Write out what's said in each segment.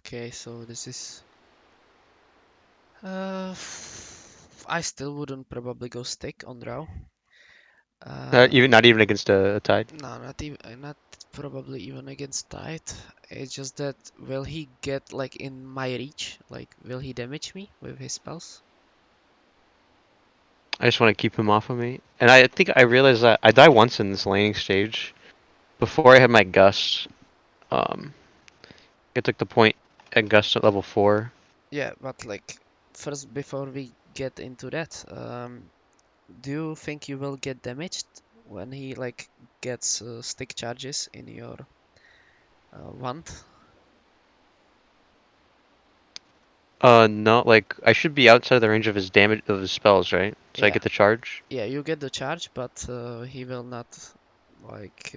Okay, so this is. Uh, I still wouldn't probably go stick on Drow. Even not even against a tide. No, not even, not probably even against Tide. It's just that will he get like in my reach? Like, will he damage me with his spells? I just want to keep him off of me. And I think I realized that I die once in this laning stage. Before I had my gust, um, I took the point at gust at level 4. Yeah, but like first before we get into that, do you think you will get damaged when he like gets stick charges in your wand? No, like I should be outside the range of his damage of his spells, right? So I Yeah, get the charge. yeah, you get the charge, but he will not like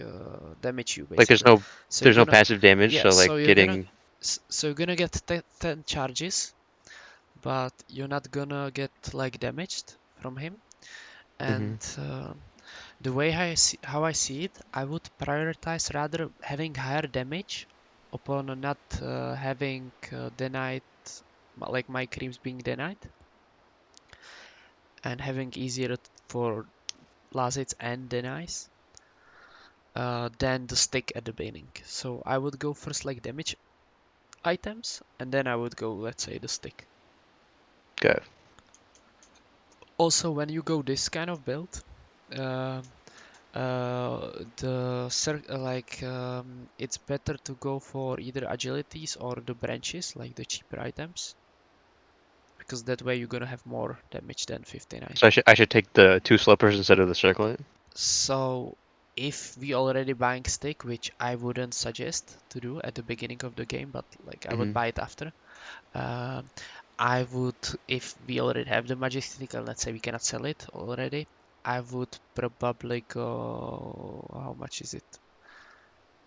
damage you Like basically. So you're there's no gonna, passive damage, yeah, so so like you're gonna, getting so you're gonna get 10 charges, but you're not gonna get like damaged from him. And hmm the way how I see it, I would prioritize rather having higher damage upon not having denied, like my creeps being denied, and having easier for last hits and denies than the stick at the beginning. So I would go first like damage items, and then I would go, let's say, the stick. Go. Also, when you go this kind of build, uh, it's better to go for either agilities or the branches, like the cheaper items, because that way you're gonna have more damage than 59. So I should take the 2 slippers instead of the circlet. So if we already buying stick, which I wouldn't suggest to do at the beginning of the game, but like I would hmm buy it after. Um, I would, if we already have the magic stick, and let's say we cannot sell it already, I would probably go. How much is it?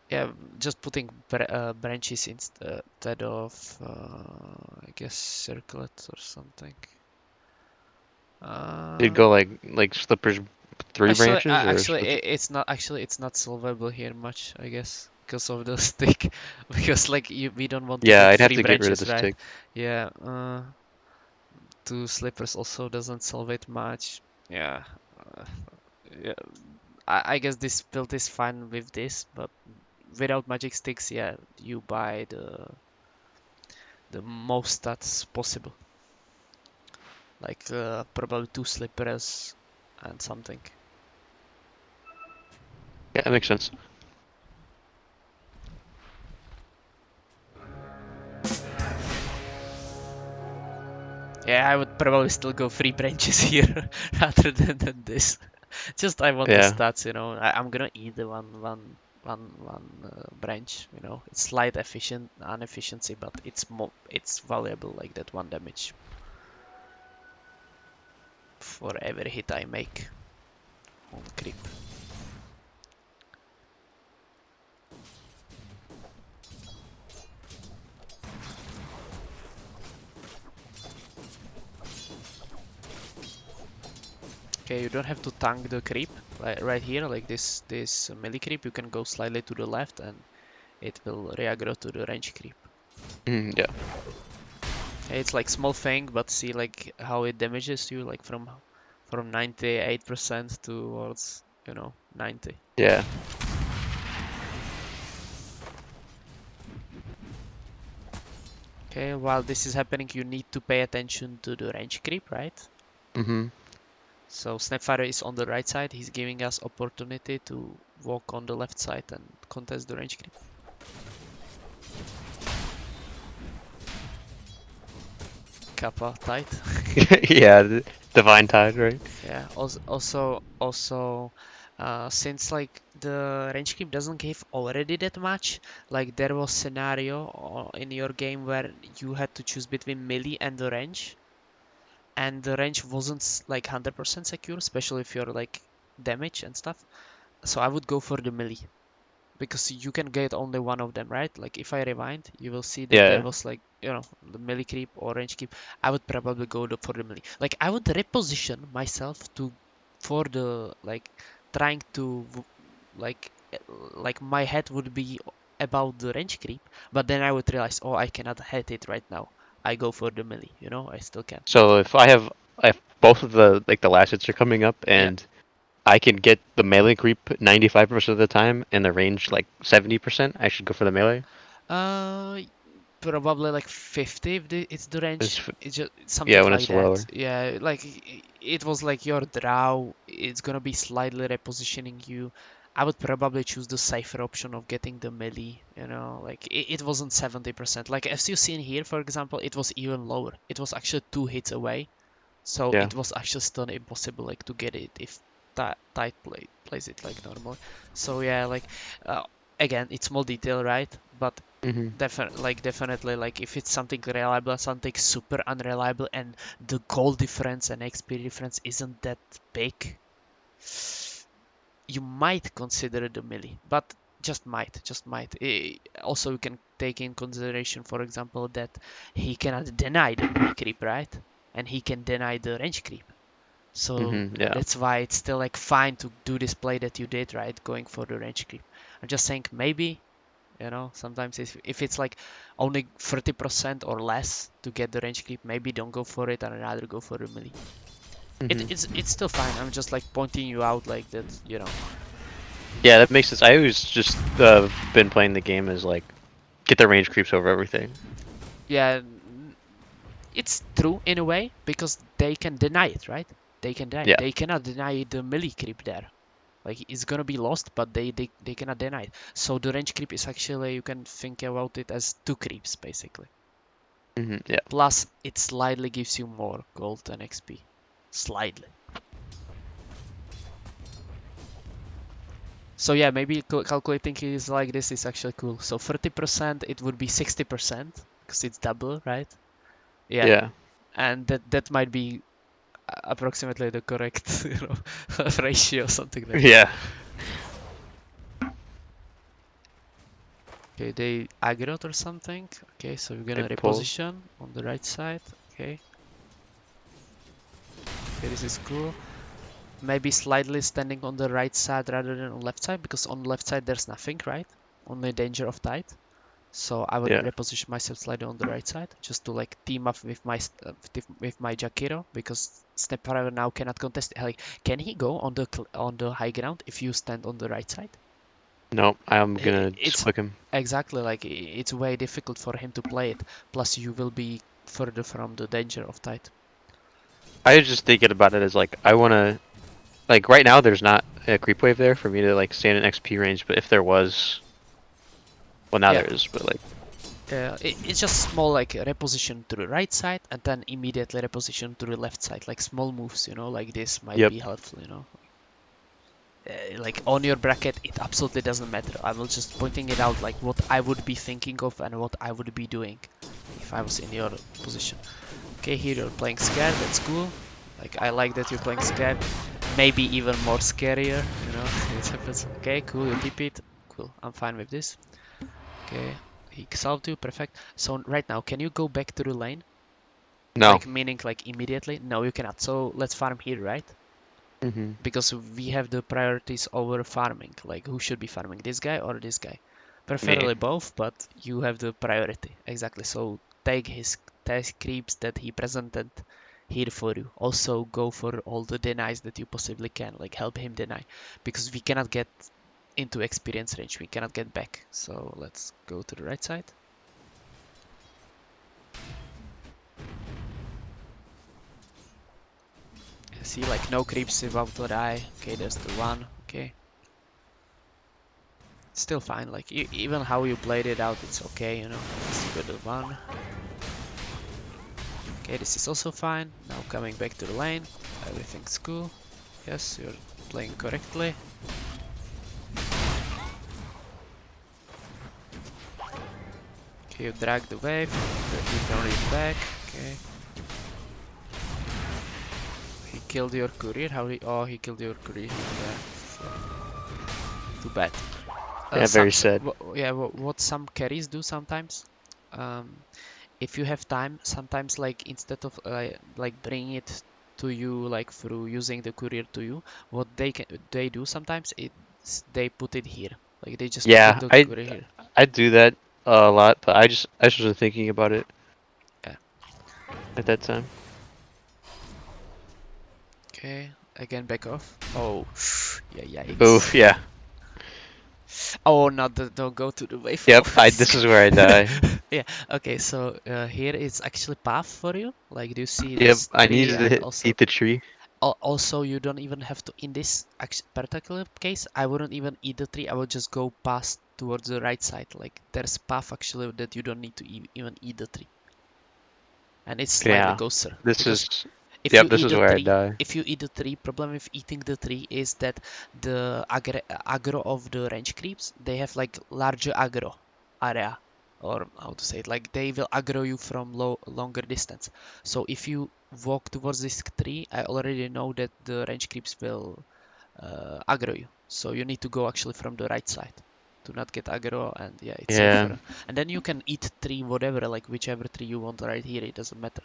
Yeah, just putting branches instead of, I guess, circlets or something. You'd Uh, go like slippers 3 branches or it's not solvable here much, I guess, because of the stick. Because like we don't want to yeah, get I'd have three to get rid of branches, the right? stick. Yeah. Two slippers also doesn't solve it much. Yeah. Uh, yeah. I guess this build is fine with this, but without magic sticks, yeah, you buy the most that's possible. Like probably two slippers and something. Yeah, that makes sense. Yeah, I would probably still go three branches here rather than this. Just I want the Yeah. stats, you know. I'm gonna eat the one branch, you know. It's slight inefficiency, but it's valuable like that one damage for every hit I make on creep. Okay, you don't have to tank the creep like right here, like this melee creep. You can go slightly to the left, and it will reaggro to the range creep. Yeah. Okay, it's like small thing, but see like how it damages you, like from 98% towards 90. Yeah. Okay, while this is happening, you need to pay attention to the range creep, right? hmm So Snapfire is on the right side. He's giving us opportunity to walk on the left side and contest the range creep. Kappa tight. yeah, divine tide, right? Yeah. Also, since like the range creep doesn't give already that much, like there was scenario in your game where you had to choose between melee and the range, and the range wasn't like 100% secure, especially if you're like damage and stuff. So I would go for the melee because you can get only one of them, right? Like if I rewind, you will see that there Yeah. was like the melee creep or range creep. I would probably go for the melee. Like I would reposition myself to for the like trying to like my head would be about the range creep, but then I would realize, oh, I cannot hit it right now. I go for the melee, you know, I still can. So if both of the like the last hits are coming up Yeah. and I can get the melee creep 95% of the time and the range like 70%, I should go for the melee. Uh, Probably like 50 if it's the range. It's, It's just yeah, something when like it's that. lower. Yeah, like it was like your Drow. It's gonna be slightly repositioning you. I would probably choose the safer option of getting the melee, you know, like it wasn't 70%. Like as you seen here, for example, it was even lower. It was actually 2 hits away. So Yeah. it was actually still impossible like to get it if tight plays it like normal. So yeah, like uh, again, it's small detail, right? But Hmm. definitely like if it's something reliable, something super unreliable, and the goal difference and XP difference isn't that big, you might consider the melee, but just might. Also, you can take in consideration, for example, that he cannot deny the melee creep, right? And he can deny the range creep. So Yeah. that's why it's still like fine to do this play that you did, right? Going for the range creep. I'm just saying maybe, you know, sometimes if it's like only 30% or less to get the range creep, maybe don't go for it and rather go for the melee. Hmm. It's still fine. I'm just like pointing you out like that, you know. Yeah, that makes sense. I always just been playing the game as like get the range creeps over everything. Yeah, it's true in a way because they can deny it, right? They can deny it. Yeah. They cannot deny the melee creep there. Like it's gonna be lost, but they cannot deny it. So the range creep is actually, you can think about it as two creeps basically. Yeah. Plus it slightly gives you more gold and XP. Slightly. So yeah, maybe calculating is like this is actually cool. So 30% it would be 60% because it's double, right? Yeah. Yeah. And that might be approximately the correct you know, ratio, something like that. Yeah. Okay, they aggroed or something. Okay, so we're gonna It pulls. reposition on the right side. Okay, okay, this is cool. Maybe slightly standing on the right side rather than on left side because on left side there's nothing, right? Only danger of tide. So I would Yeah. reposition myself slightly on the right side just to like team up with my with my Jakiro because Snapper now cannot contest. Like, can he go on the high ground if you stand on the right side? No, I'm gonna It's slick him. exactly like it's way difficult for him to play it. Plus, you will be further from the danger of tide. I was just thinking about it as like I wanna like right now there's not a creep wave there for me to like stand in XP range, but if there was, well now Yeah, there is, but like it's just small like reposition to the right side and then immediately reposition to the left side. Like small moves, you know, like this might yep. be helpful, you know. Like on your bracket, it absolutely doesn't matter. I will just pointing it out like what I would be thinking of and what I would be doing if I was in your position. Okay, here you're playing scared, that's cool. Like I like that you're playing scared. Maybe even more scarier, you know. It happens. Okay, cool, you tip it. Cool, I'm fine with this. Okay, he solved you, perfect. So right now, can you go back to the lane? No. Like meaning like immediately? No, you cannot. So let's farm here, right? Hmm. Because we have the priorities over farming. Like who should be farming, this guy or this guy? Me. Preferably both, but you have the priority. Exactly. So take creeps that he presented here for you. Also go for all the denies that you possibly can. Like help him deny. Because we cannot get into experience range. We cannot get back. So let's go to the right side. See, like no creeps about to die. Okay, there's the one. Okay, still fine. Like even how you played it out, it's okay. You know, it's good one. Okay, this is also fine. Now coming back to the lane, everything's cool. Yes, you're playing correctly. Okay, you drag the wave. You turn it back. Okay. He killed your courier. How he? Oh, he killed your courier. Yeah. Too bad. Yeah, very sad. Yeah, what some carries do sometimes. If you have time, sometimes like instead of like bringing it to you like through using the courier to you, what they do sometimes, they put it here. Like they just put Yeah, the I courier here. I do that a lot, but I just wasn't thinking about it Yeah. at that time. Okay, again back off. Oh, yeah, Oof, yikes. yeah. Oh, not the, don't go to the wave Yep, always. this is where I die. Yeah, okay, so here it's actually path for you. Like, do you see Yep, this I tree needed to and also eat the tree. also you don't even have to, in this particular case, I wouldn't even eat the tree. I would just go past towards the right side. Like, there's path actually that you don't need to even eat the tree. And it's slightly Yeah. closer This because is if yep, you this eat is the where I tree, die. problem with eating the tree is that the aggro of the range creeps, they have like larger aggro area, or how to say it, like they will aggro you from longer distance. So if you walk towards this tree, I already know that the range creeps will aggro you. So you need to go actually from the right side to not get aggro, and yeah, it's Yeah. safer. And then you can eat tree whatever, like whichever tree you want right here, it doesn't matter.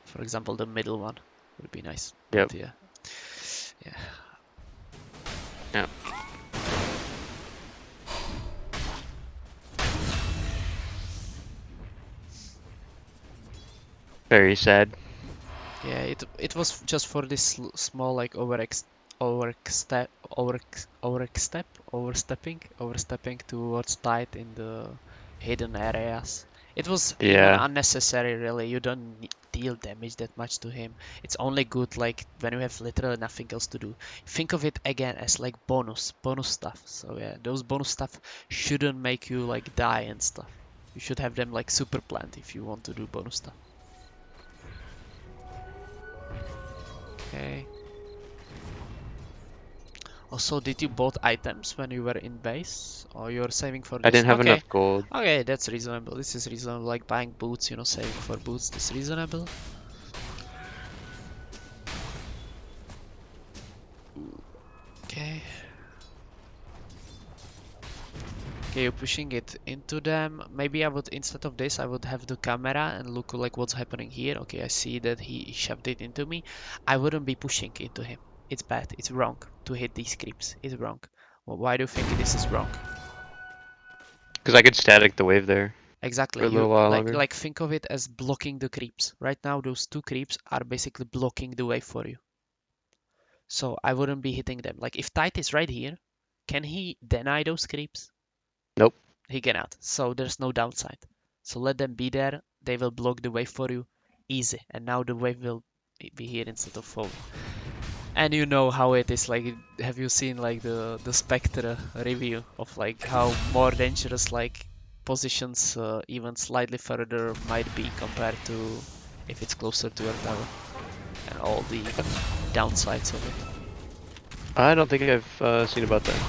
For example, the middle one would be nice. Yep. But yeah, yeah. Yep. Very sad. Yeah, it was just for this small like overstepping towards tight in the hidden areas. It was even Yeah. unnecessary, really. You don't deal damage that much to him. It's only good like when you have literally nothing else to do. Think of it again as like bonus stuff. So yeah, those bonus stuff shouldn't make you like die and stuff. You should have them like super planned if you want to do bonus stuff. Okay. Also, did you bought items when you were in base, or you're saving for I this? didn't have Okay, enough gold. okay, that's reasonable. This is reasonable. Like buying boots, you know, saving for boots. This is reasonable. Okay, okay, you're pushing it into them. Maybe I would, instead of this, I would have the camera and look like what's happening here. Okay, I see that he shoved it into me. I wouldn't be pushing into him. It's bad. It's wrong to hit these creeps. It's wrong. Well, why do you think this is wrong? Because I could static the wave there Exactly. for a You little while like longer. like think of it as blocking the creeps. Right now, those two creeps are basically blocking the way for you. So I wouldn't be hitting them. Like if Tide is right here, can he deny those creeps? Nope. He cannot. So there's no downside. So let them be there. They will block the wave for you. Easy. And now the wave will be here instead of falling. And you know how it is. Like, have you seen like the Spectre review of like how more dangerous like positions even slightly further might be compared to if it's closer to your tower and all the downsides of it. I don't think I've seen about that.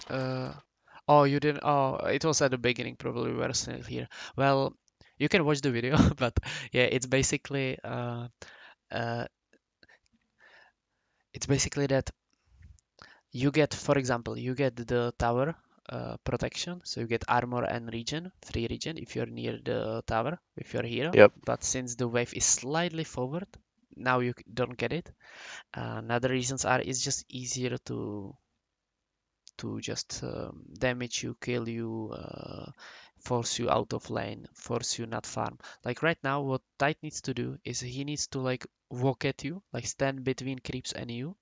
Uh, oh, you didn't. Oh, it was at the beginning. Probably we were still here. Well, you can watch the video, but yeah, uh, it's basically that you get, for example, you get the tower protection, so you get armor and regen, free regen if you're near the tower with your hero. Yep. But since the wave is slightly forward, now you don't get it. Another reasons are it's just easier to just damage you, kill you, force you out of lane, force you not farm. Like right now, what Tide needs to do is he needs to like walk at you, like stand between creeps and you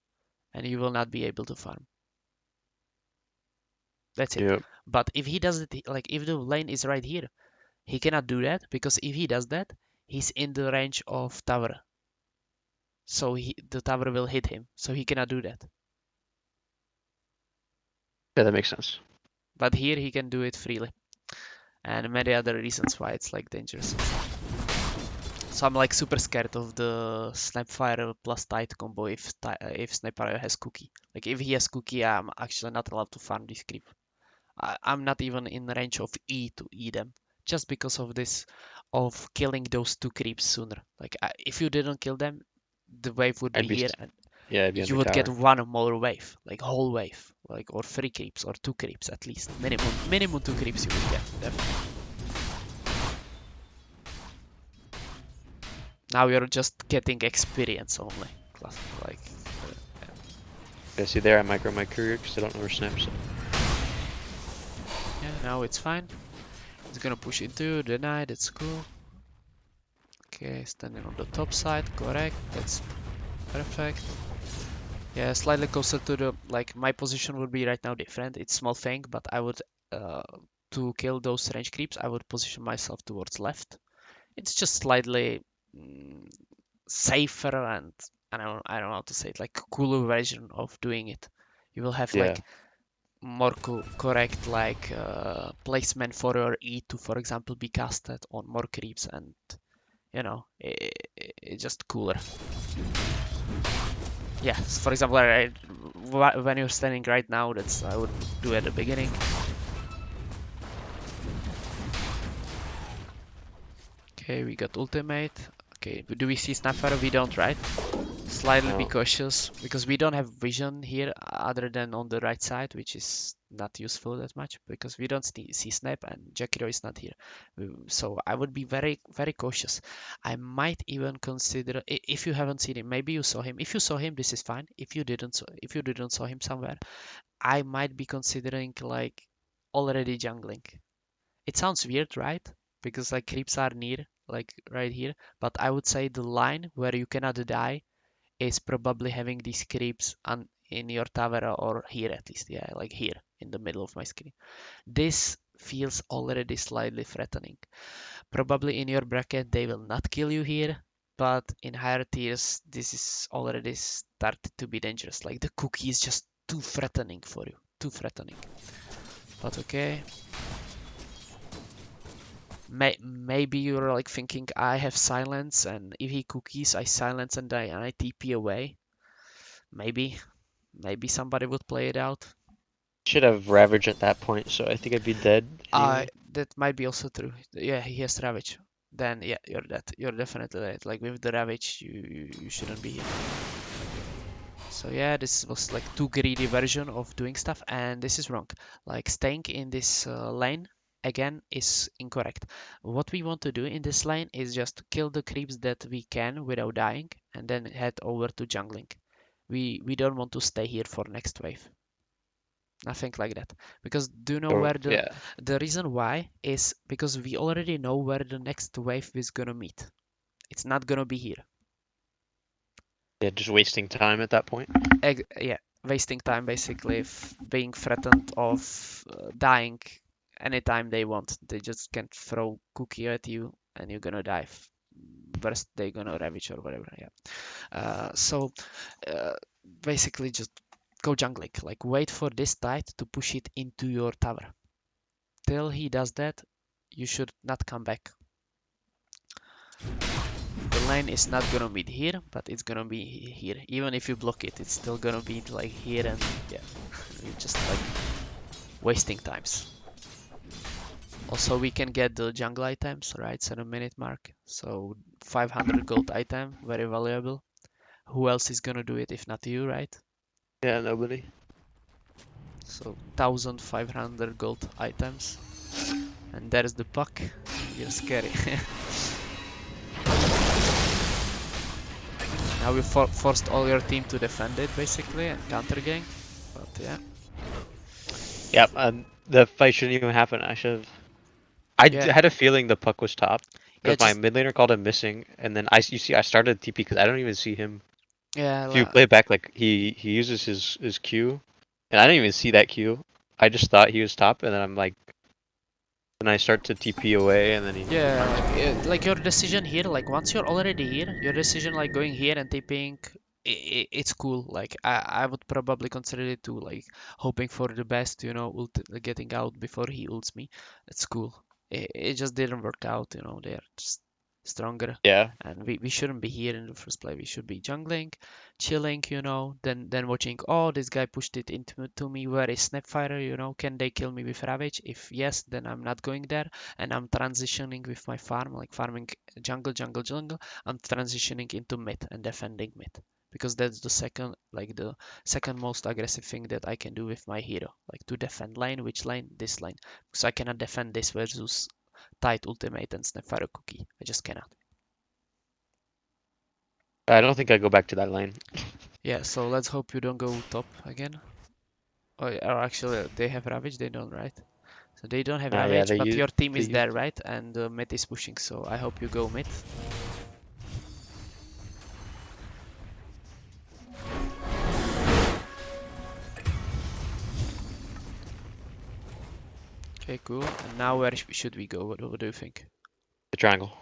will not be able to farm. That's it. Yep. But if he does it, like if the lane is right here, he cannot do that because if he does that, he's in the range of tower. So the tower will hit him. So he cannot do that. Yeah, that makes sense. But here he can do it freely. And many other reasons why it's like dangerous. So I'm like super scared of the Snapfire plus Tide combo if Snapfire has Cookie. Like if he has Cookie, I'm actually not allowed to farm this creep. I'm not even in range of E to E them, just because of this, of killing those two creeps sooner. Like if you didn't kill them, the wave would be I'd be here and yeah, I'd be you under would get tower. one more wave, like whole wave, like or three creeps or two creeps at least. Minimum two creeps you would get, definitely. Now you're just getting experience only. Like, Yeah, see there I micro my career because I don't know where snaps. yeah. Yeah, now it's fine. It's gonna push into you, deny, that's cool. Okay, standing on the top side, correct, that's perfect. Yeah, slightly closer to the, like, my position would be right now different. It's small thing, but I would, to kill those range creeps, I would position myself towards left. It's just slightly safer and, I don't know how to say it, like cooler version of doing it. You will have Yeah. like more correct like placement for your E to, for example, be casted on more creeps, and it's just cooler. Yeah, for example, when you're standing right now, that's I would do at the beginning. Okay, we got ultimate. Okay, do we see Snapfire? We don't, right? Slightly be No. cautious because we don't have vision here other than on the right side, which is not useful that much because we don't see Snap and Jakiro is not here. So I would be very, very cautious. I might even consider, if you haven't seen him, maybe you saw him. If you saw him, this is fine. If you didn't saw him somewhere, I might be considering like already jungling. It sounds weird, right? Because like creeps are near, like right here. But I would say the line where you cannot die is probably having these creeps on in your tower or here at least. Yeah, like here in the middle of my screen. This feels already slightly threatening. Probably in your bracket they will not kill you here, but in higher tiers this is already started to be dangerous. Like the cookie is just too threatening for you. Too threatening. But okay. Maybe you're like thinking I have silence and if he cookies I silence and I TP away. Maybe. Maybe somebody would play it out. Should have Ravage at that point, so I think I'd be dead anyway. That might be also true. Yeah, he has Ravage. Then yeah, you're dead. You're definitely dead. Like with the Ravage, you shouldn't be here. So yeah, this was like too greedy version of doing stuff, and this is wrong. Like staying in this lane again is incorrect. What we want to do in this lane is just kill the creeps that we can without dying, and then head over to jungling. We don't want to stay here for next wave. Nothing like that. Because do you know Or where yeah, the reason why is because we already know where the next wave is gonna meet. It's not gonna be here. yeah, just wasting time at that point. Yeah, wasting time basically, being threatened of dying anytime they want. They just can throw cookie at you and you're gonna die. Worst, they gonna ravage or whatever. Yeah. So uh, basically, just go jungling. Like wait for this tide to push it into your tower. Till he does that, you should not come back. The lane is not gonna be here, but it's gonna be here. Even if you block it, it's still gonna be like here, and yeah, you're just like wasting times. Also, we can get the jungle items, right? 7 minute mark. So 500 gold item, very valuable. Who else is gonna do it if not you, right? Yeah, nobody. So 1500 gold items. And there's the puck. You're scary. Now you forced all your team to defend it basically and counter gank. But yeah. Yep, the fight shouldn't even happen. I should have. Yeah. Had a feeling the puck was top Yeah, because my just mid laner called him missing, and then you see I started TP because I don't even see him. yeah, If you play it back, like he uses his Q, and I didn't even see that Q. I just thought he was top, and then I'm like, then I start to TP away, and then he. yeah, like your decision here, like once you're already here, your decision like going here and TPing, it's cool. Like I would probably consider it too, like hoping for the best, getting out before he ults me. It's cool. It just didn't work out, they're just stronger. Yeah, And we shouldn't be here in the first place. We should be jungling, chilling, then watching, oh, this guy pushed it into to me. Where is Snapfire? Can they kill me with Ravage? If yes, then I'm not going there and I'm transitioning with my farm, like farming jungle, jungle, jungle. I'm transitioning into mid and defending mid because that's the second most aggressive thing that I can do with my hero, like to defend lane. Which lane? This lane, because I cannot defend this versus tight ultimate and Snapfire cookie. I just cannot. I don't think I go back to that lane. Yeah, so let's hope you don't go top again. Or actually, they have Ravage. They don't, right? So they don't have Yeah, ravage, but your team they is there, used. right? And mid is pushing, so I hope you go mid. Okay, cool. And now where should we go? What do you think? The triangle.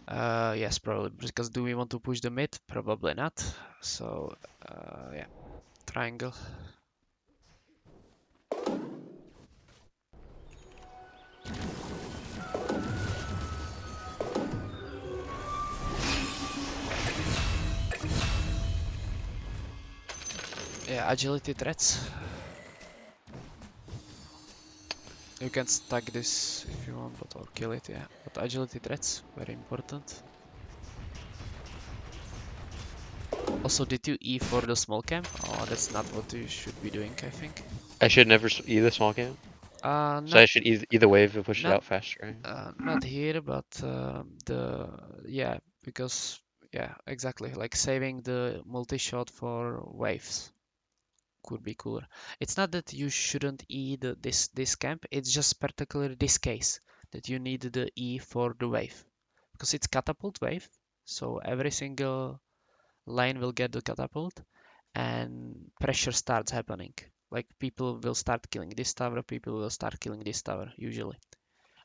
Yes, probably. Because do we want to push the mid? Probably not. So, yeah, triangle. Yeah, agility threats. You can stack this if you want, but or kill it, yeah. But agility threats, very important. Also, did you E for the small camp? Oh, that's not what you should be doing, I think. I should never either small game. So Not I should either wave and push it not out faster. Right? not here, but the yeah, because yeah, exactly, like saving the multi-shot for waves could be cooler. It's not that you shouldn't E this camp, it's just particularly this case that you need the E for the wave because it's catapult wave, so every single line will get the catapult and pressure starts happening. Like people will start killing this tower, people will start killing this tower usually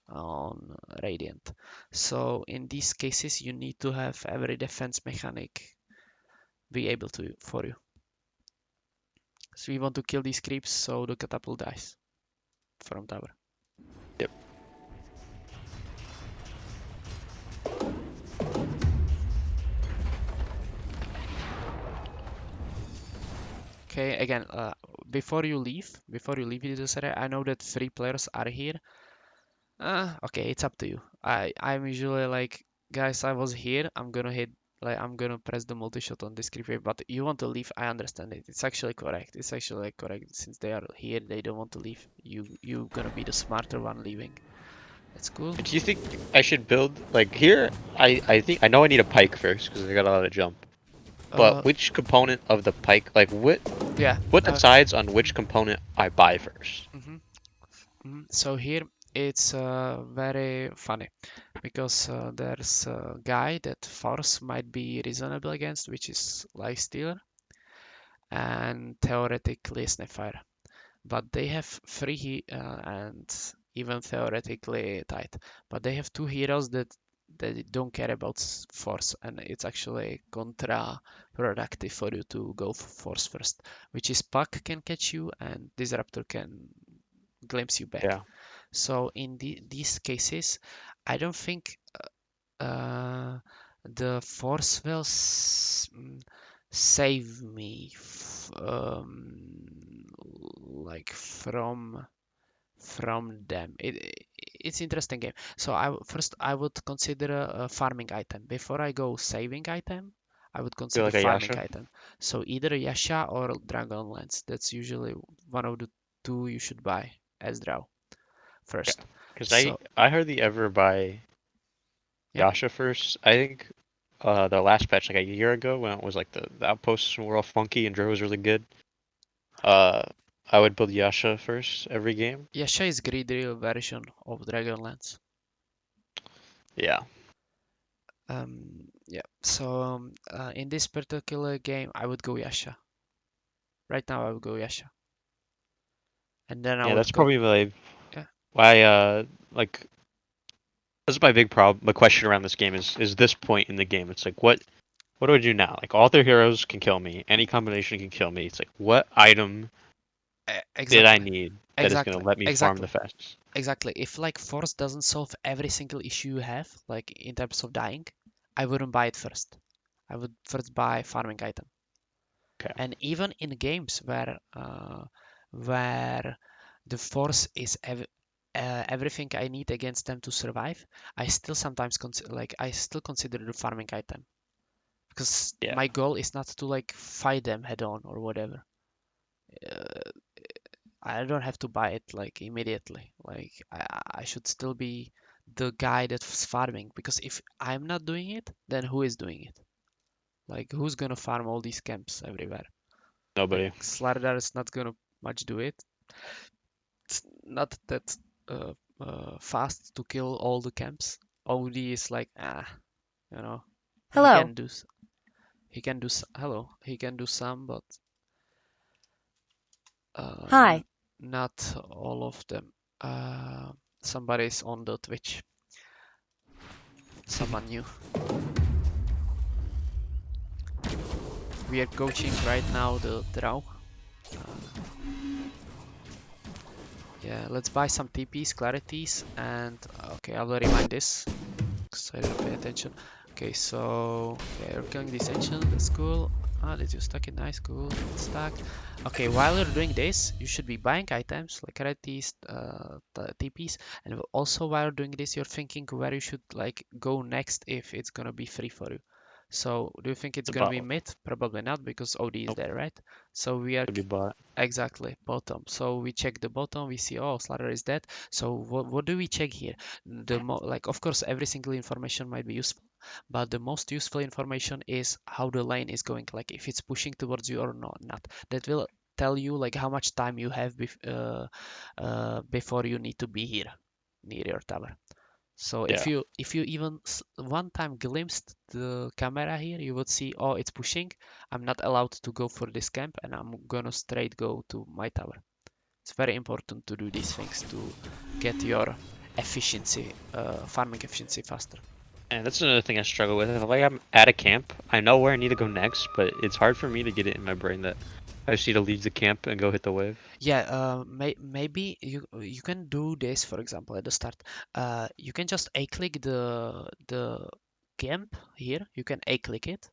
on Radiant. So in these cases, you need to have every defense mechanic be able to for you. So we want to kill these creeps so the catapult dies from tower. Yep. Okay, again, before you leave this area, I know that 3 players are here. Okay, it's up to you. I'm usually like, guys, I was here. I'm gonna hit, like, I'm gonna press the multi shot on this creep wave. But you want to leave? I understand it. It's actually correct. It's actually like, correct since they are here. They don't want to leave. You gonna be the smarter one leaving. That's cool. Do you think I should build like here? I think I know I need a pike first because I got a lot of jump. But Uh, which component of the pike, like yeah. what decides on which component I buy first? Mhm, mhm. So here it's very funny because there's a guy that force might be reasonable against, which is Lifestealer and theoretically Snapfire. But they have and even theoretically tight. But they have 2 heroes that don't care about force, and it's actually counterproductive for you to go for force first, which is Puck can catch you and Disruptor can glimpse you back. Yeah. So in these cases, I don't think uh, the force will save me like from them. It's interesting game. So first I would consider a farming item before I go saving item. I would Feel consider like a farming Yasha? item. So either Yasha or Dragon Lance. That's usually one of the two you should buy as Drow Yeah. first. Because So I hardly ever buy yeah, Yasha first. I think the last patch like a year ago when it was like the outposts were all funky and Drow was really good. Uh, I would build Yasha first every game. Yasha is greedy version of Dragonlance. Yeah. Yeah. So in this particular game, I would go Yasha. Right now, I would go Yasha, and then I Yeah, would that's go. probably like Yeah. why like that's my big problem. My question around this game is this point in the game. It's like what do I do now? Like all their heroes can kill me. Any combination can kill me. It's like what item did I Exactly. need that is gonna Exactly. let me farm the Exactly. fastest? Exactly. If like Force doesn't solve every single issue you have, like in terms of dying, I wouldn't buy it first. I would first buy farming item. Okay. And even in games where the force is everything I need against them to survive, I still sometimes I still consider the farming item because Yeah. my goal is not to like fight them head on or whatever. Uh, I don't have to buy it like immediately. Like I should still be the guy that's farming because if I'm not doing it, then who is doing it? Like who's gonna farm all these camps everywhere? Like Nobody. Slardar is not gonna much do it. It's not that. fast to kill all the camps. OD is like you know, he Hello. can do he can do hello, he can do some, but Hi. not all of them. Uh, Somebody's on the Twitch. Someone new. We are coaching right now the Drow. Yeah, let's buy some TPs, clarities, and okay, I will remind this because I didn't pay attention. Okay, so yeah, you're killing this ancient, that's cool. Ah, did you stack it? Nice, cool, stacked. Okay, while you're doing this, you should be buying items like clarities, TPs, and also while you're doing this, you're thinking where you should like go next if it's gonna be free for you. So, do you think it's The gonna be bottom mid? Probably not because OD is nope, there, right? So we are would be bot. exactly, bottom. So we check the bottom, we see, oh, Slaughter is dead. So what do we check here? Like, of course, every single information might be useful, but the most useful information is how the lane is going, like if it's pushing towards you or not. That will tell you like how much time you have before you need to be here near your tower. So Yeah. if you even one time glimpsed the camera here, you would see, oh, it's pushing. I'm not allowed to go for this camp, and I'm gonna straight go to my tower. It's very important to do these things to get your efficiency, farming efficiency faster. And that's another thing I struggle with. If like I'm at a camp, I know where I need to go next, but it's hard for me to get it in my brain that I just need to leave the camp and go hit the wave. Yeah, maybe you can do this, for example, at the start. You can just a-click the camp here. You can a-click it,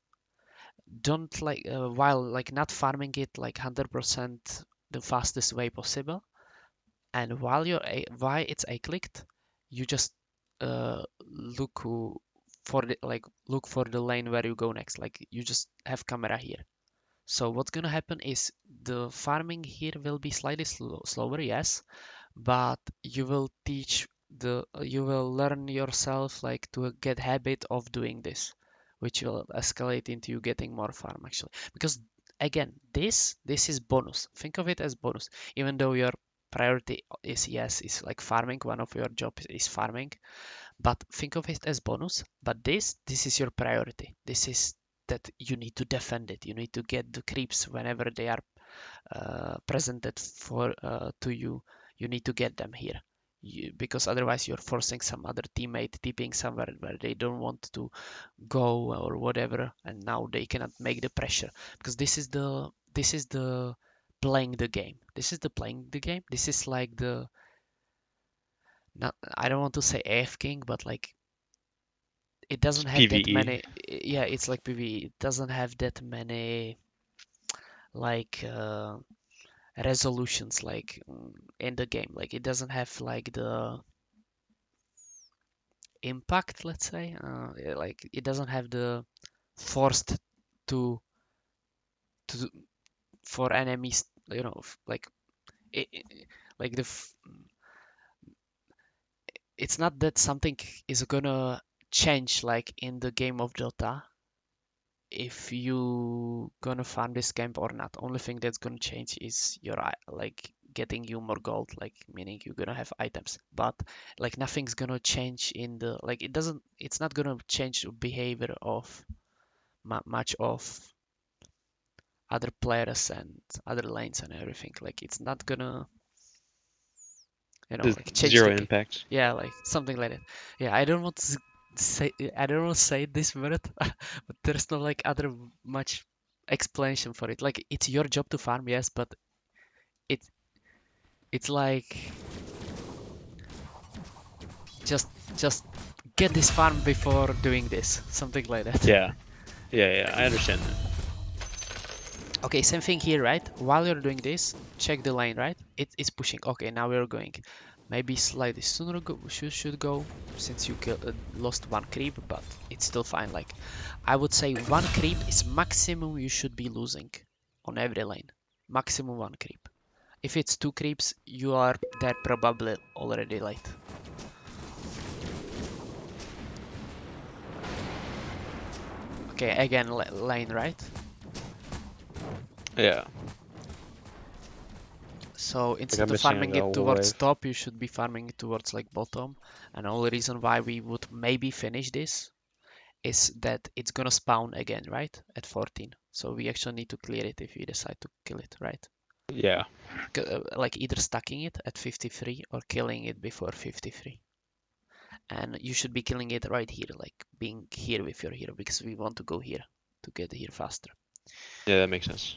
don't like while like not farming it like 100% the fastest way possible, and while why it's a clicked, you just look for the like look for the lane where you go next, like you just have camera here. So what's gonna happen is the farming here will be slightly slower, yes, but you will learn yourself like to get habit of doing this, which will escalate into you getting more farm actually, because again this is bonus. Think of it as bonus, even though your priority is, yes, is like farming, one of your jobs is farming, but think of it as bonus. But this is your priority. This is that you need to defend it, you need to get the creeps whenever they are presented for to you. You need to get them here, because otherwise you're forcing some other teammate tipping somewhere where they don't want to go or whatever, and now they cannot make the pressure, because this is the playing the game. This is the playing the game. This is like the, not, I don't want to say AF King, but like it It's doesn't have that PVE. many. Yeah, it's like PvE. It doesn't have that many like resolutions like in the game. Like it doesn't have like the impact, let's say. Like it doesn't have the forced to to for enemies, like like it's not that something is gonna change like in the game of Dota if you gonna farm this camp or not. Only thing that's gonna change is your like getting you more gold, like meaning you're gonna have items. But like nothing's gonna change in the like it's not gonna change the behavior of much of other players and other lanes and everything. Like it's not gonna There's like change zero the game. impact. Yeah, like something like that. Yeah, I don't want to say, I don't want to say this word, but there's no like other much explanation for it. Like it's your job to farm, yes, but it it's like just just get this farm before doing this, something like that. Yeah. Yeah, yeah, I understand that. Okay, same thing here, right? While you're doing this, check the lane, right? It's pushing. Okay, now we're going. Maybe slightly sooner should go, since you lost one creep, but it's still fine. Like, I would say one creep is maximum you should be losing on every lane. Maximum one creep. If it's two creeps, you are there probably already late. Okay, again, lane, right? Yeah. So Like instead I'm of missing like farming a it whole towards wave. top, you should be farming it towards like bottom. And the only reason why we would maybe finish this is that it's gonna spawn again, right? At 14. So we actually need to clear it if we decide to kill it, right? Yeah. Like either stacking it at 53 or killing it before 53. And you should be killing it right here, like being here with your hero, because we want to go here to get here faster. Yeah, that makes sense.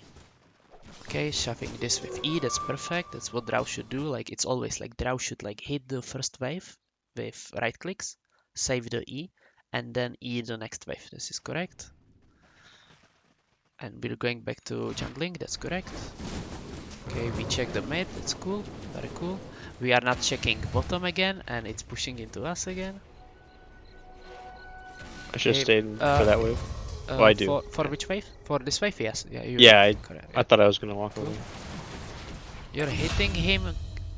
Okay, shoving this with E, that's perfect. That's what Drow should do. Like it's always like Drow should like hit the first wave with right clicks, save the E, and then E the next wave. This is correct. And we're going back to jungling, that's correct. Okay, we check the mid, that's cool, very cool. We are not checking bottom again, and it's pushing into us again. I should have Okay, stayed for that wave. Oh, I do. for Yeah. which wave? For this wave, yes. Yeah, you Yeah, correct. I Yeah, thought I was gonna walk cool. over. You're hitting him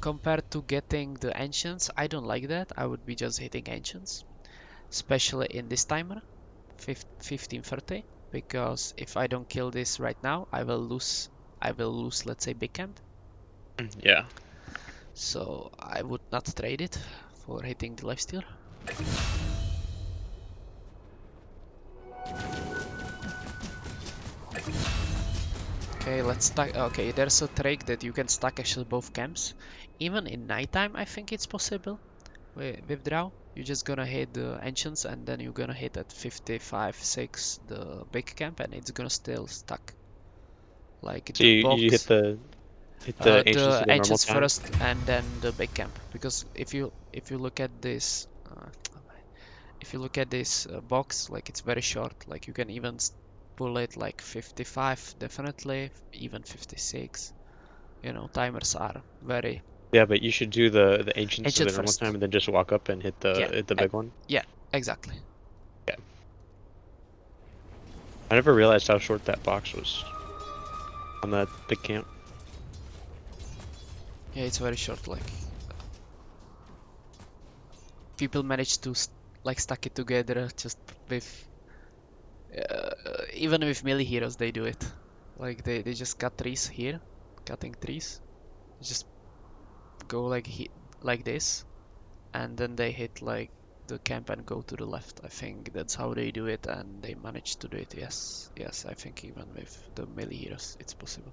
compared to getting the ancients. I don't like that. I would be just hitting ancients, especially in this timer, 15:30, because if I don't kill this right now, I will lose. I will lose, let's say, big camp. Yeah. So I would not trade it for hitting the lifesteal. Okay, let's stack. Okay, there's a trick that you can stack actually both camps. Even in nighttime, I think it's possible with Drow. You're just gonna hit the ancients and then you're gonna hit at 55, 6 the big camp and it's gonna still stack. Like So the you box, hit the ancients the at a normal ancients time. first and then the big camp. Because if you look at this, if you look at this box, like it's very short. Like you can even pull it like 55 definitely, even 56. You know, timers are very Yeah, but you should do the ancients at ancient a normal time first. and then just walk up and Yeah, hit the e- big one. yeah, exactly. Yeah. I never realized how short that box was on that big camp. Yeah, it's very short. Like people manage to like stack it together just with even with melee heroes they do it. Like they just cut trees here, cutting trees. Just go like like this, and then they hit like the camp and go to the left. I think that's how they do it, and they manage to do it. Yes, yes. I think even with the melee heroes, it's possible.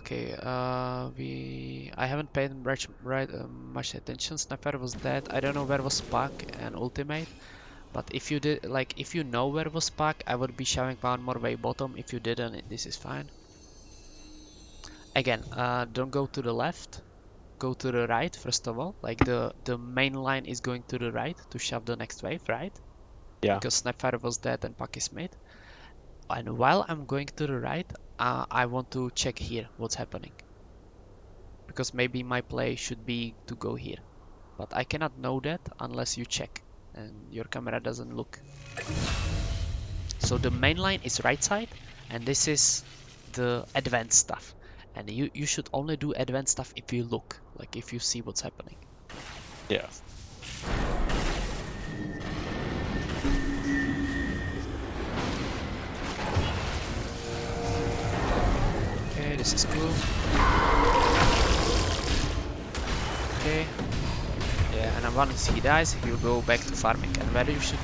Okay, I haven't paid much attention. Sniper was dead. I don't know where was Spark and Ultimate, but if you did, like, if you know where was Spark, I would be showing one more way bottom. If you didn't, this is fine. Again, don't go to the left. Go to the right first of all. Like the main line is going to the right to shove the next wave, right? Yeah. Because Sniper was dead and Puck is mid. And while I'm going to the right, I want to check here what's happening. Because maybe my play should be to go here. But I cannot know that unless you check and your camera doesn't look. So the main line is right side and this is the advanced stuff. And you should only do advanced stuff if you look, like if you see what's happening. Yeah. Okay, this is cool. Okay. Yeah, and once he dies, he'll go back to farming. And where you should...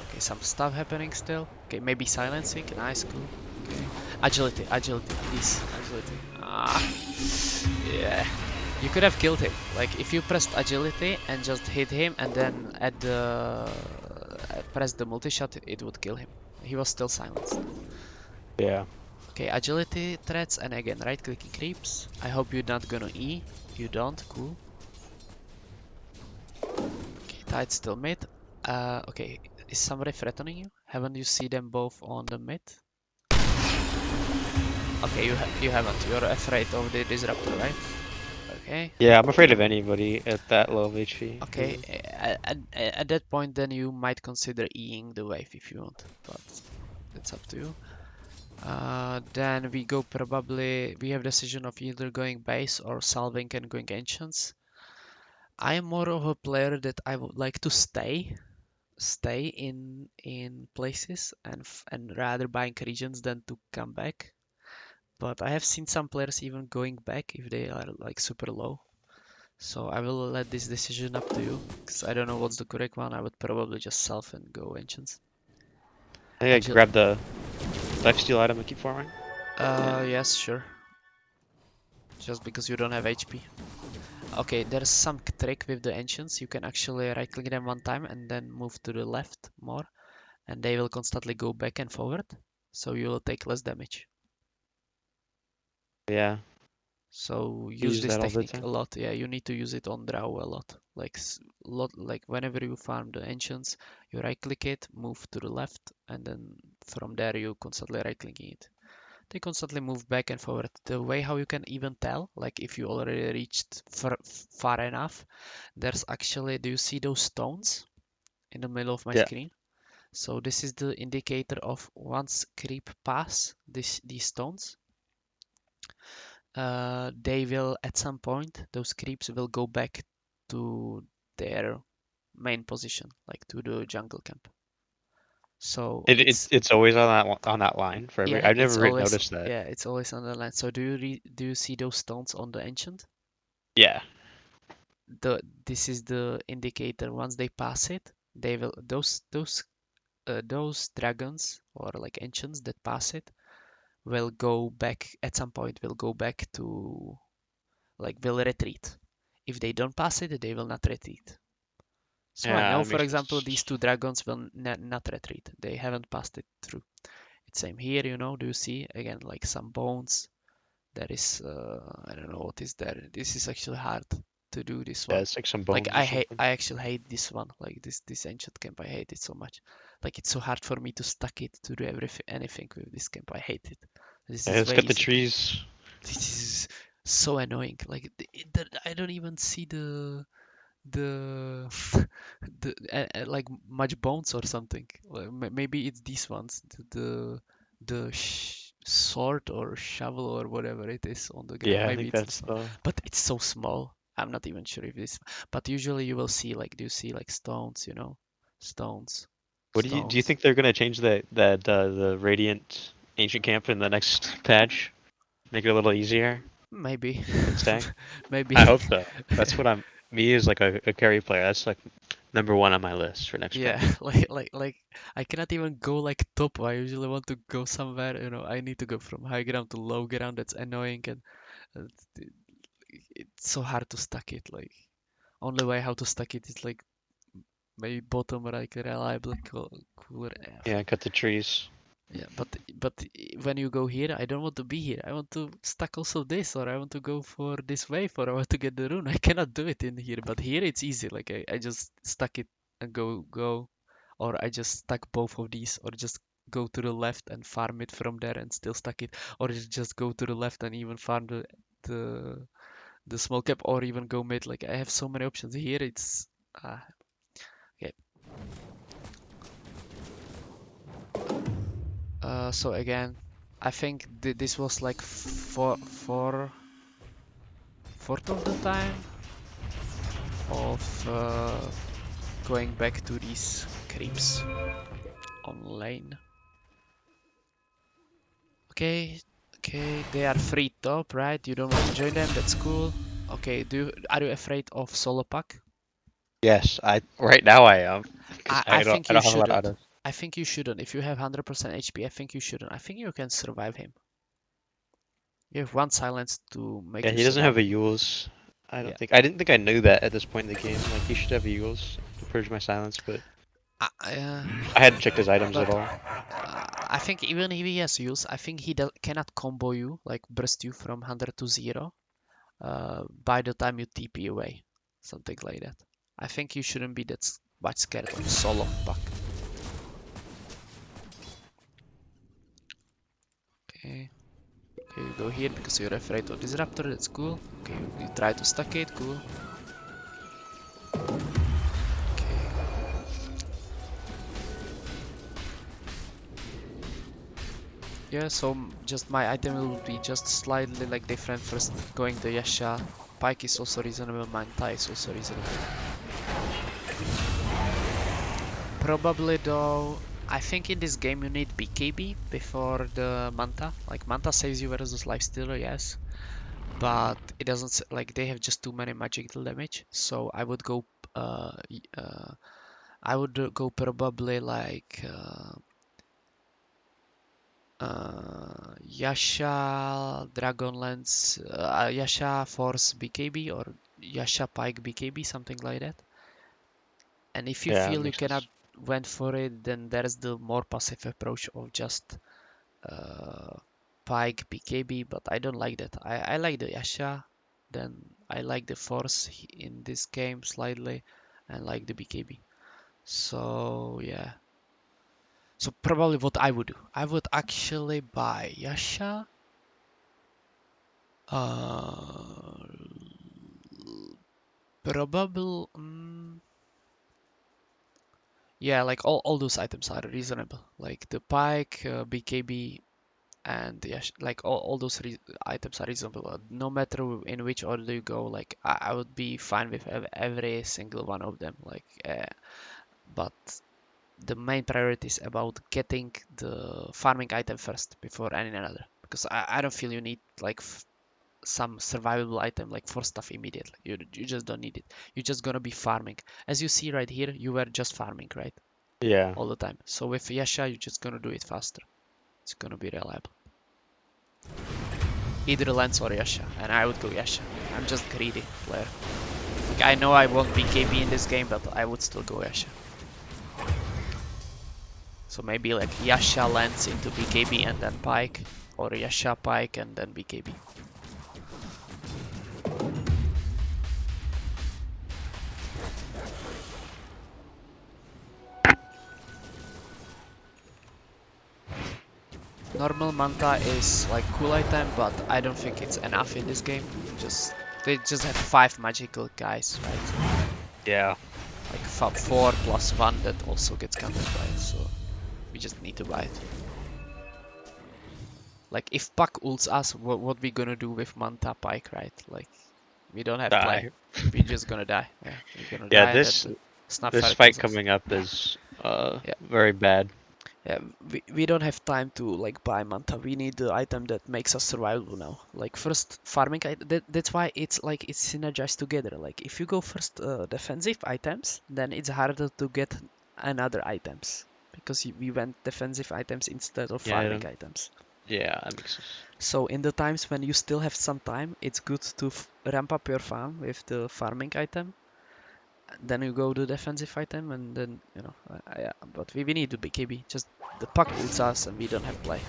okay, some stuff happening still. Okay, maybe silencing. Nice, cool. Okay. Agility, agility, please. Agility. Ah. Yeah. You could have killed him. Like, if you pressed agility and just hit him and then at the... press the multi-shot, it would kill him. He was still silenced. Yeah. Okay, agility threats and again right-clicking creeps. I hope you're not gonna E. You don't, cool. Okay, Tide still mid. Okay, is somebody threatening you? Haven't you see them both on the mid? Okay, you haven't. You're afraid of the disruptor, right? Okay. Yeah, I'm afraid of anybody at that low of HP. Okay, at that point then you might consider Eing the wave if you want, but that's up to you. Then we go probably, we have decision of either going base or salving and going ancients. I am more of a player that I would like to stay stay in places and rather buying regions than to come back. But I have seen some players even going back if they are like super low. So I will let this decision up to you, because I don't know what's the correct one. I would probably just self and go ancients. I think I could grab the lifesteal item and keep farming. Yes, sure. Just because you don't have HP. Okay, there's some trick with the ancients. You can actually right click them one time and then move to the left more, and they will constantly go back and forward. So you will take less damage. Yeah, So I use use this that all the technique time. a lot. Yeah, you need to use it on Drow a lot. Like whenever you farm the ancients, you right click it, move to the left, and then from there you constantly right clicking it. They constantly move back and forward. The way how you can even tell, like if you already reached far enough, there's actually, do you see those stones in the middle of my Yeah. screen? So this is the indicator of once creep pass these stones, they will at some point, those creeps will go back to their main position, like to the jungle camp. So It's always on on that line for every. yeah, I've it's never always, noticed that. yeah, it's always on the line. So do you see those stones on the ancient? Yeah. This is the indicator. Once they pass it, they will, those dragons or like ancients that pass it will go back at some point, will go back to, like, will retreat. If they don't pass it, they will not retreat. So I Yeah, know, that for makes example, these sense. two dragons will not retreat. They haven't passed it through. It's same here, you know. Do you see again like some bones? There is, I don't know what is there. This is actually hard to do this Yeah, one. it's like some Like bones or something. I actually hate this one. Like this ancient camp, I hate it so much. Like it's so hard for me to stack it to do everything anything with this camp. I hate it. This Yeah, is let's way get the easier. trees. This is so annoying. Like I don't even see the like much bones or something. Like, maybe it's these ones. The sword or shovel or whatever it is on the ground. Yeah, I Maybe think it's this that's one, the. but it's so small. I'm not even sure if this. But usually you will see, like, do you see like stones? You know, stones, What do you stones. think they're gonna change the radiant ancient camp in the next patch? Make it a little easier Maybe, to stack. maybe. I hope so. That's what I'm. Me as like a carry player. That's like number one on my list for next Yeah, patch. like I cannot even go like top. I usually want to go somewhere, you know. I need to go from high ground to low ground. That's annoying, and it's, it's so hard to stack it. Like only way how to stack it is like maybe bottom right reliable cooler. Yeah, Yeah, cut the trees. yeah, but when you go here, I don't want to be here. I want to stack also this, or I want to go for this wave, or I want to get the rune. I cannot do it in here, but here it's easy. Like I just stack it and go, or I just stack both of these, or just go to the left and farm it from there and still stack it, or just go to the left and even farm the the small cap, or even go mid. Like I have so many options here. It's okay. So again, I think this was like fourth of the time of going back to these creeps on lane. Okay, okay, they are free top, right? You don't want to join them. That's cool. Okay, are you afraid of solo pack? Yes, I right now I am because I think I you don't have a lot of shouldn't. others. I think you shouldn't. If you have 100% HP, I think you shouldn't. I think you can survive him. You have one silence to make Yeah, you he doesn't survive have a him. Yules. Yeah. I didn't think I knew that at this point in the game. Like he should have a Yules to purge my silence, but I hadn't checked his items But at all. I think even if he has use, I think he cannot combo you, like burst you from 100 to 0 by the time you TP away. Something like that. I think you shouldn't be that much scared of solo pack. Okay. Okay, you go here because you're afraid of Disruptor, that's cool. Okay, you try to stack it, cool. Okay. Yeah, so just my item will be just slightly like different. First going the Yasha. Pike is also reasonable, Manta is also reasonable. Probably though, I think in this game you need BKB before the Manta. Like Manta saves you versus Lifestealer, yes, but it doesn't like they have just too many magical damage. So I would go, I would go probably like Yasha Dragonlance, Yasha Force BKB or Yasha Pike BKB, something like that. And if you Yeah, that feel you makes cannot sense. went for it, then there's the more passive approach of just uh, Pike BKB, but I don't like that. I like the Yasha, then I like the Force in this game slightly, and like the BKB. So yeah. So probably what I would do, I would actually buy Yasha. Uh, probably. Yeah, like all those items are reasonable. Like the Pike, BKB, and yeah, like all those items are reasonable. No matter in which order you go, like I would be fine with every single one of them. Like, but the main priority is about getting the farming item first before any another. Because I don't feel you need like some survivable item like for stuff immediately. You just don't need it. You're just gonna be farming. As you see right here, you were just farming, right? Yeah. All the time. So with Yasha, you're just gonna do it faster. It's gonna be reliable. Either Lance or Yasha, and I would go Yasha. I'm just greedy player. Like I know I won't be KB in this game, but I would still go Yasha. So maybe like Yasha Lance into BKB and then Pike, or Yasha Pike and then BKB. Normal Manta is like cool item, but I don't think it's enough in this game. Just they just have 5 magical guys, right? Yeah. Like 4 plus 1 that also gets countered by it, so we just need to buy it. Like if Puck ults us, what we gonna do with Manta Pike, right? Like we don't have play. Die. We're just gonna die. Yeah, we're gonna Yeah, die, and that this Snapfire fight kills us. coming up is Yeah, very bad. yeah. We don't have time to like buy Manta. We need the item that makes us survivable now. Like first farming, that's why it's like it's synergized together. Like if you go first defensive items, then it's harder to get another items because we went defensive items instead of Yeah, I farming don't. items. Yeah, that makes sense. So in the times when you still have some time, it's good to ramp up your farm with the farming item. Then you go to defensive item, and then yeah. But we need to be KB. Just the puck ults us, and we don't have play.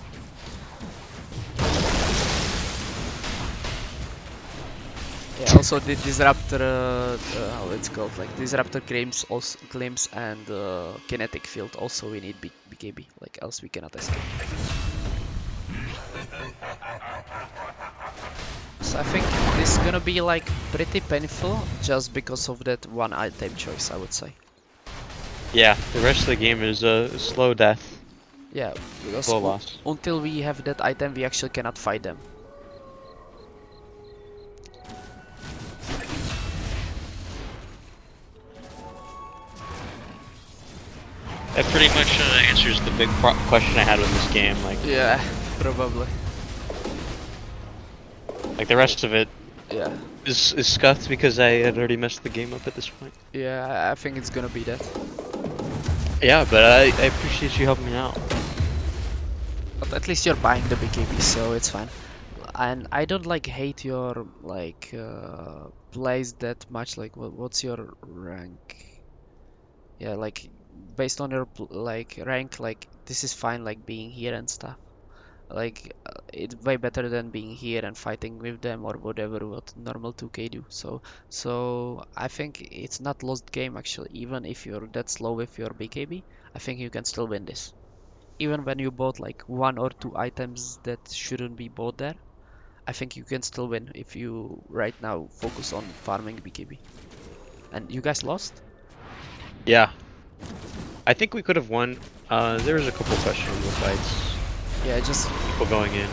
Yeah. Also, the disruptor, how it's called, like disruptor claims and kinetic field. Also, we need BKB. Like else we cannot escape. So I think this is gonna be like pretty painful just because of that one item choice, I would say. Yeah, the rest of the game is a slow death, Yeah, because slow loss. until we have that item, we actually cannot fight them. That pretty much answers the big question I had with this game. Yeah, probably. Like the rest of it Yeah, is scuffed because I had already messed the game up at this point. yeah, I think it's gonna be that. Yeah, but I appreciate you helping me out. But at least you're buying the BKB, so it's fine. And I don't like hate your like plays that much. Like, what's your rank? Yeah, like based on your like rank, like this is fine, like being here and stuff. Like it's way better than being here and fighting with them or whatever what normal 2K do. So I think it's not lost game actually. Even if you're that slow with your BKB, I think you can still win this. Even when you bought like 1 or 2 items that shouldn't be bought there, I think you can still win if you right now focus on farming BKB. And you guys lost? Yeah, I think we could have won. There was a couple questionable fights. Yeah, just People going in.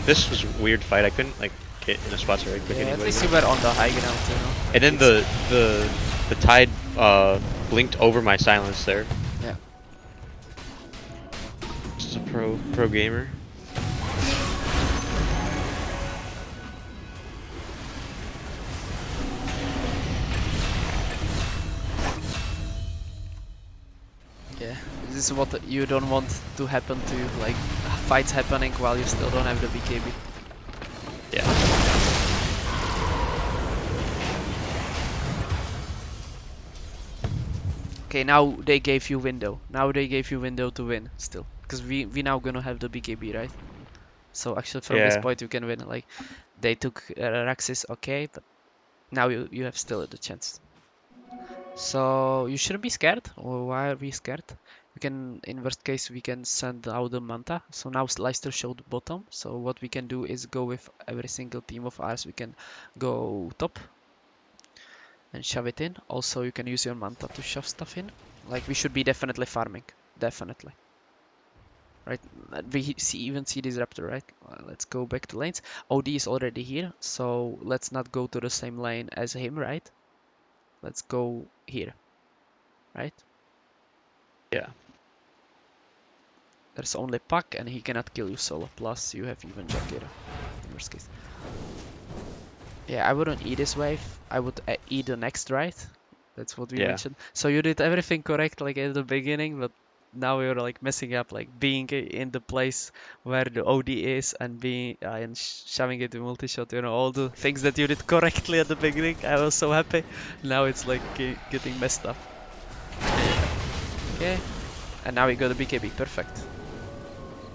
This was a weird fight. I couldn't like get in the spots very quick yeah. At anyway. least you were on the high ground, And then It's- the tide blinked over my silence there. yeah, is a pro gamer. Yeah, this is what you don't want to happen to you, like fights happening while you still don't have the BKB. Yeah. Okay, now they gave you window. Now they gave you window to win still, because we now gonna have the BKB, right? So actually from this Yeah. point you can win. Like they took Raxis, okay, but now you have still the chance. So you shouldn't be scared. Or why are we scared? We can, in worst case, we can send out the Manta. So now Leicester showed bottom. So what we can do is go with every single team of ours. We can go top and shove it in. Also, you can use your Manta to shove stuff in. Like we should be definitely farming, definitely. Right, we even see this raptor, right? Let's go back to lanes. OD is already here, so let's not go to the same lane as him, right? Let's go here, right? Yeah. There's only Puck and he cannot kill you solo. Plus you have even Jakira in worst case. Yeah, I wouldn't E this wave. I would E the next, right? That's what we Yeah. mentioned. So you did everything correct like at the beginning, but now you're like messing up, like being in the place where the OD is and being and shoving it to multi-shot. You know, all the things that you did correctly at the beginning. I was so happy. Now it's like getting messed up. Okay, and now we got the BKB. Perfect.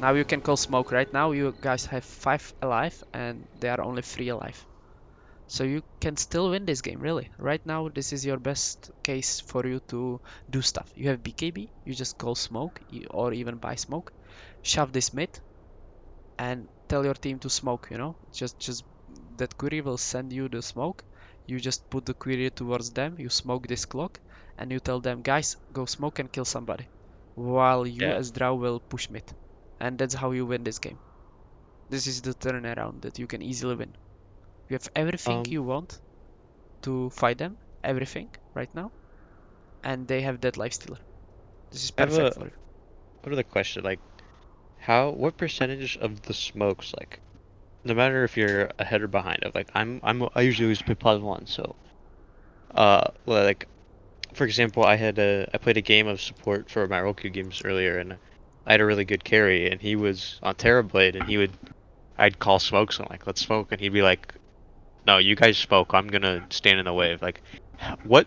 Now you can call smoke. Right now you guys have 5 alive and they are only 3 alive. So you can still win this game, really. Right now this is your best case for you to do stuff. You have BKB, you just call smoke or even buy smoke. Shove this mid and tell your team to smoke, you know? Just that query will send you the smoke. You just put the query towards them, you smoke this clock and you tell them, guys, go smoke and kill somebody. While you Yeah. as Drow will push mid. And that's how you win this game. This is the turnaround that you can easily win. You have everything Um, you want to fight them, everything right now, and they have that lifestealer. This is I have perfect a for you. another question. Like, what percentage of the smokes, like, no matter if you're ahead or behind, of like, I usually always play +1, so, well, like, for example, I played a game of support for my Roku games earlier, and I had a really good carry, and he was on Terrorblade, and I'd call smokes, and like, let's smoke, and he'd be like, no, you guys smoke, I'm gonna stand in the wave. Like, what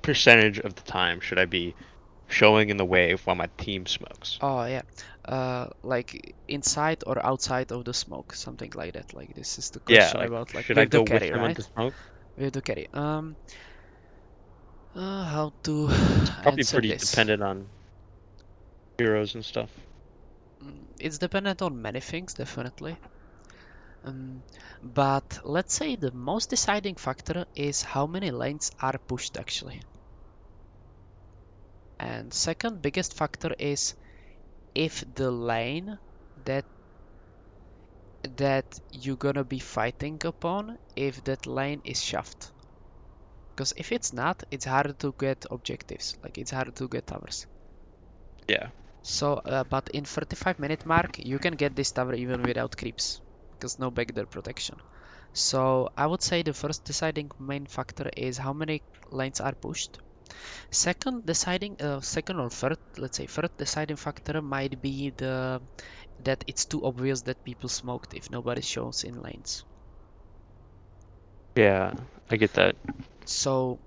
percentage of the time should I be showing in the wave while my team smokes? Oh yeah, like inside or outside of the smoke, something like that. Like this is the Yeah, question like, about like should I with the go with carry, them right? into smoke? With the carry. How to It's probably answer pretty this? dependent on heroes and stuff. It's dependent on many things, definitely. Um, but let's say the most deciding factor is how many lanes are pushed actually. And second biggest factor is if the lane that you're gonna be fighting upon, if that lane is shoved. Because if it's not, it's harder to get objectives, like it's harder to get towers. Yeah. So, but in 35-minute mark, you can get this tower even without creeps, because no backdoor protection. So I would say the first deciding main factor is how many lanes are pushed. Second or third, let's say third deciding factor might be that it's too obvious that people smoked if nobody shows in lanes. Yeah, I get that. So,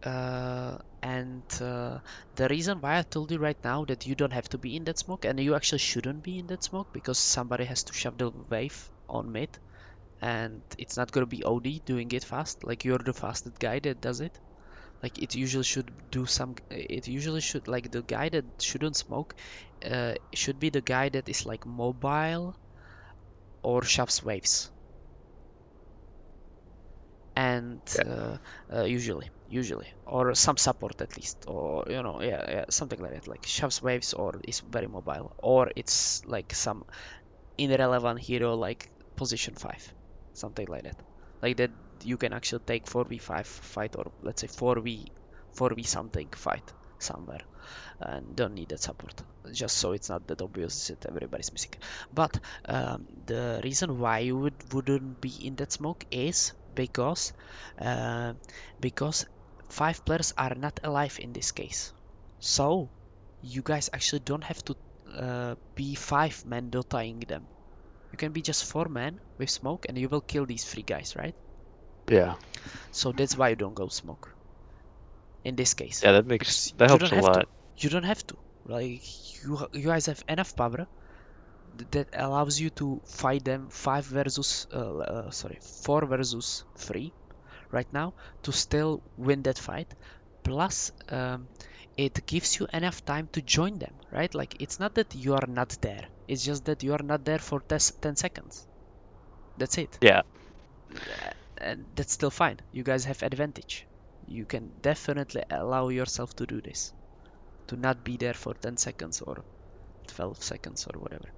and the reason why I told you right now that you don't have to be in that smoke, and you actually shouldn't be in that smoke because somebody has to shove the wave on mid, and it's not gonna be OD doing it fast. Like you're the fastest guy that does it. Like it usually should do some. It usually should like the guy that shouldn't smoke, should be the guy that is like mobile or shoves waves. And Yeah. usually or some support at least, or you know, yeah, something like that, like shoves waves or is very mobile, or it's like some irrelevant hero like position 5, something like that you can actually take 4v5 fight, or let's say 4v something fight, somewhere and don't need that support. Just so it's not that obvious that everybody's missing. But the reason why you wouldn't be in that smoke is uh, because 5 players are not alive in this case. So you guys actually don't have to be 5 men dotaing them. You can be just 4 men with smoke and you will kill these 3 guys, right? Yeah. So that's why you don't go smoke in this case. Yeah, Because that you helps don't a have to. lot. You don't have to. Like you guys have enough power that allows you to fight them 4 versus 3 right now to still win that fight. Plus, it gives you enough time to join them, right? Like it's not that you are not there. It's just that you are not there for 10 seconds. That's it. Yeah. And that's still fine. You guys have advantage. You can definitely allow yourself to do this. To not be there for 10 seconds or 12 seconds or whatever.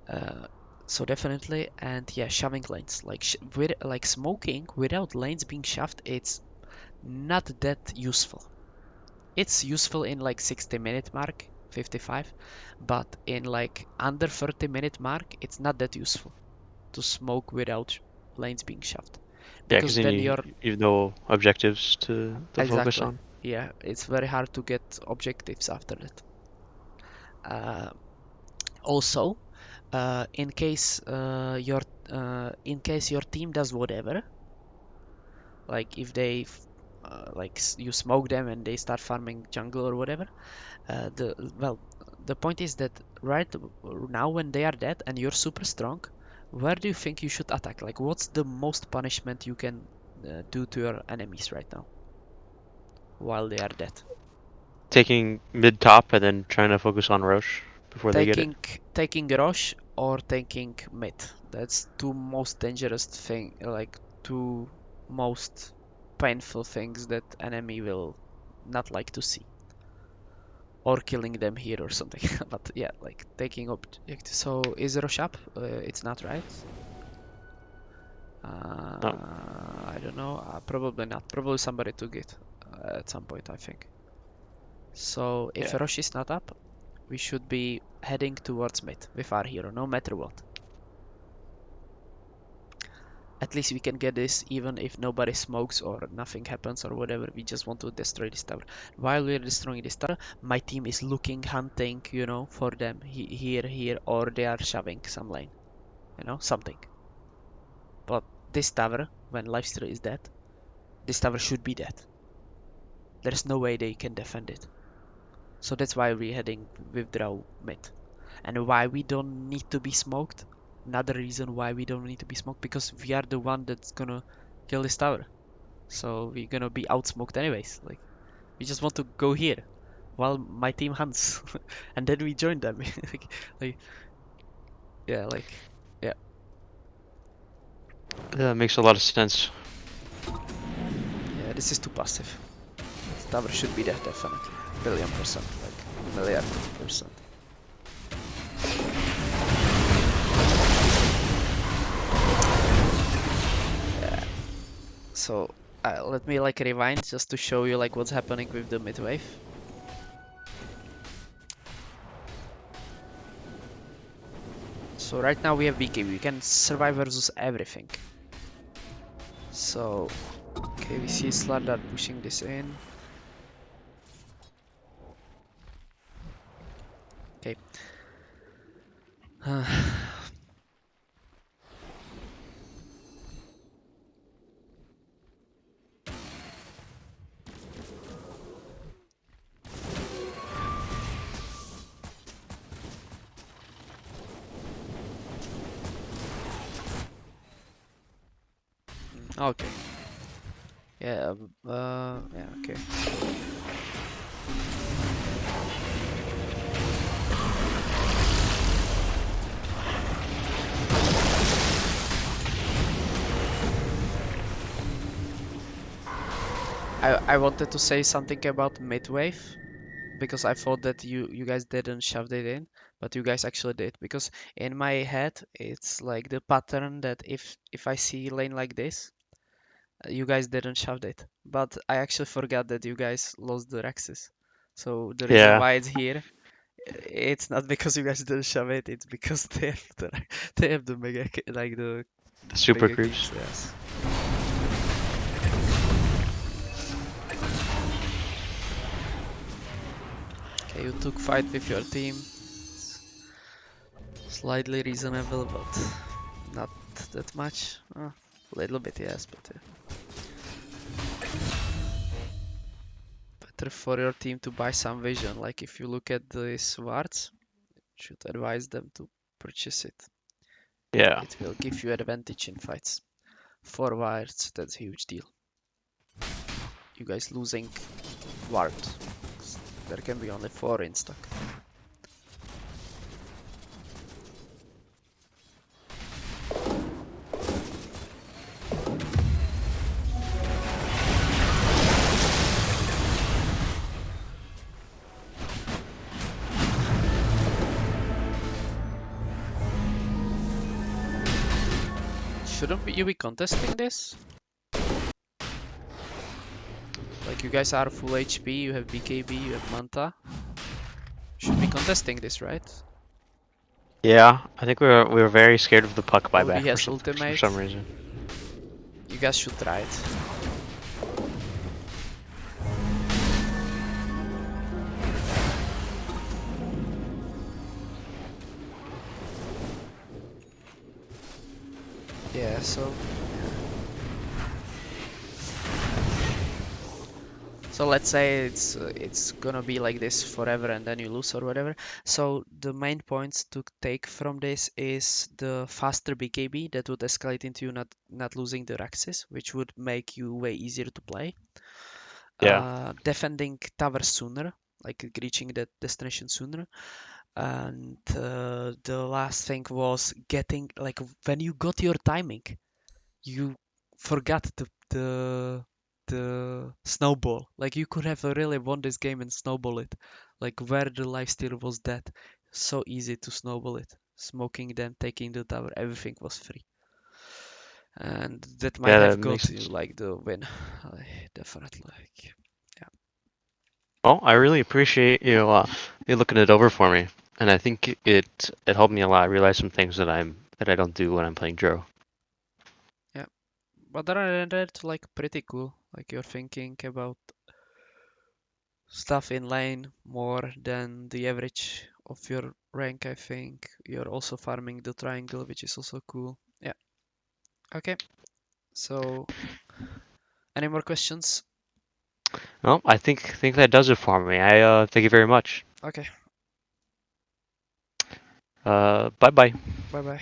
Uh, so definitely, and yeah, shoving lanes. Like smoking without lanes being shoved, it's not that useful. It's useful in like 60-minute mark, 55, but in like under 30-minute mark, it's not that useful to smoke without lanes being shoved. Yeah, because Because then then you're you know objectives to focus exactly, on. yeah, it's very hard to get objectives after that. Uh, Also, in case your team does whatever, like if they you smoke them and they start farming jungle or whatever, the point is that right now when they are dead and you're super strong, where do you think you should attack? Like what's the most punishment you can do to your enemies right now while they are dead? Taking mid top and then trying to focus on Roche before they get it. Taking Roche or taking mid. That's two most dangerous thing, like two most painful things that enemy will not like to see. Or killing them here or something. But yeah, like taking object. So is Roche up? It's not, right? No. I don't know. Probably not. Probably somebody took it at some point, I think. So if Yeah. Roche is not up, we should be heading towards mid with our hero, no matter what. At least we can get this even if nobody smokes or nothing happens or whatever. We just want to destroy this tower. While we're destroying this tower, my team is looking, hunting, for them here, or they are shoving some lane, something. But this tower, when Lifesteal is dead, this tower should be dead. There's no way they can defend it. So that's why we're heading with Drow mid. And why we don't need to be smoked. Another reason why we don't need to be smoked, because we are the one that's gonna kill this tower. So we're gonna be outsmoked anyways. Like we just want to go here while my team hunts, and then we join them. like, yeah, yeah, That makes a lot of sense. yeah. This is too passive. The tower should be there definitely, billion%, like milliard%. Yeah. So let me like rewind just to show you like what's happening with the mid wave. So right now we have BK. We can survive versus everything. So okay, we see Slardar pushing this in. Okay. Okay. Yeah. Yeah. Okay. I wanted to say something about mid wave because I thought that you guys didn't shove it in, but you guys actually did. Because in my head, it's like the pattern that if I see lane like this, you guys didn't shove it. But I actually forgot that you guys lost the Rexes. So the reason Yeah, why it's here, it's not because you guys didn't shove it. It's because they have the like the the super mega creeps. kings. Yes. Okay, you took fight with your team. Slightly reasonable, but not that much. A little bit, yes, but better for your team to buy some vision. Like if you look at the swords, should advise them to purchase it. Yeah. It will give you advantage in fights. 4 wards, that's a huge deal. You guys losing ward. There can be only 4 in stock. Shouldn't you be contesting this? Like you guys are full HP, you have BKB, you have Manta. Should be contesting this, right? Yeah, I think we were very scared of the puck OD buyback has for some ultimate. reason. You guys should try it. Yeah, so let's say it's gonna be like this forever and then you lose or whatever. So the main points to take from this is the faster BKB that would escalate into you not losing the Raxes, which would make you way easier to play. Yeah. Defending tower sooner, like reaching that destination sooner. And the last thing was getting like when you got your timing, you forgot the snowball. Like you could have really won this game and snowball it. Like where the lifesteal was dead. So easy to snowball it. Smoking them, taking the tower, everything was free. And that might Yeah, have that makes got you sense. like the win. Definitely like yeah. Well, I really appreciate you looking it over for me, and I think it helped me a lot. I realized some things that I don't do when I'm playing Drow. Yeah. But other than that, like pretty cool. Like you're thinking about stuff in lane more than the average of your rank, I think. You're also farming the triangle, which is also cool. Yeah. Okay. So, any more questions? Well, I think that does it for me. I thank you very much. Okay. Bye bye. Bye bye.